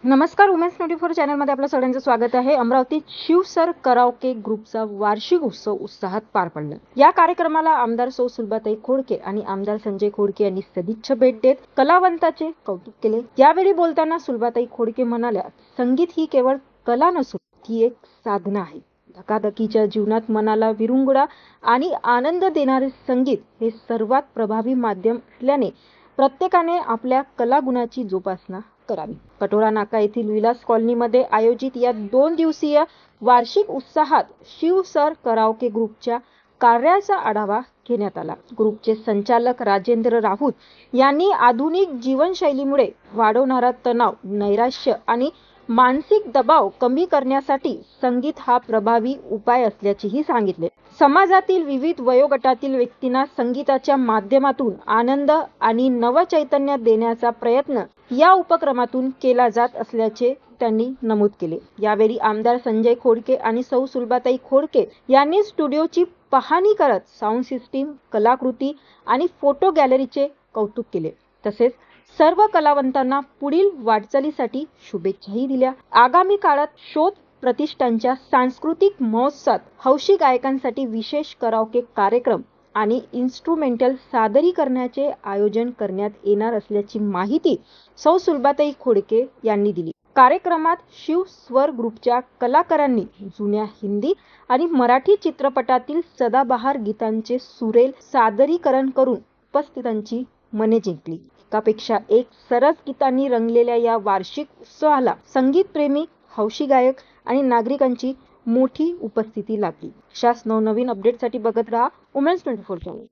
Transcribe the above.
नमस्कार, वुमेन्स 24 चॅनलमध्ये आपलं सगळ्यांचं स्वागत आहे. अमरावतीत शिवसर कराओके ग्रुपचा वार्षिक उत्सव उत्साहात पार पडला. या कार्यक्रमाला आमदार सौ सुलभाताई खोडके आणि आमदार संजय खोडके यांनी सदिच्छा भेट देत कलावंताचे कौतुक केले. यावेळी बोलताना सुलभाताई खोडके म्हणाल्या, संगीत ही केवळ कला नसून ती एक साधना आहे. धकाधकीच्या जीवनात मनाला विरंगुळा आणि आनंद देणारे संगीत हे सर्वात प्रभावी माध्यम असल्याने प्रत्येकाने आपल्या कलागुणाची जोपासना करावी. कटोरा नाका येथील विलास कॉलनीमध्ये आयोजित या 2 दिवसीय वार्षिक उत्साहात शिवसर कराओके ग्रुपच्या कार्याचा आढावा घेण्यात आला. ग्रुपचे संचालक राजेंद्र राऊत यांनी आधुनिक जीवनशैलीमुळे वाढणारा तणाव, नैराश्य आणि मानसिक दबाव कमी करण्यासाठी संगीत हा प्रभावी उपाय असल्याचेही सांगितले. समाजातील विविध वयोगटातील व्यक्तींना संगीताच्या माध्यमातून आनंद आणि नवचैतन्य देण्याचा प्रयत्न या उपक्रमातून केला जात असल्याचे त्यांनी नमूद केले. यावेळी आमदार संजय खोडके आणि सौ सुलभाताई खोडके यांनी स्टुडिओची पाहणी करत साऊंड सिस्टीम, कलाकृती आणि फोटो गॅलरीचे कौतुक केले. तसेच सर्व कलावंतांना पुढील वाटचालीसाठी शुभेच्छाही दिल्या. आगामी काळात शोध प्रतिष्ठानच्या सांस्कृतिक महोत्सवात हौशी गायकांसाठी विशेष कराओके कार्यक्रम आणि इन्स्ट्रुमेंटल सादरीकरणाचे आयोजन करण्यात येणार असल्याची माहिती सौ सुलभाताई खोडके यांनी दिली. कार्यक्रमात शिव स्वर ग्रुपच्या कलाकारांनी जुन्या हिंदी आणि मराठी चित्रपटातील सदाबहार गीतांचे सुरेल सादरीकरण करून उपस्थितांची मने जिंकली. एकापेक्षा एक सरस गीतांनी रंगलेल्या या वार्षिक उत्सवाला संगीतप्रेमी, हौशी गायक आणि नागरिकांची मोठी उपस्थिती लाभली. अशाच नवनवीन अपडेटसाठी बघत राहा वुमेन्स 24 चॅनल.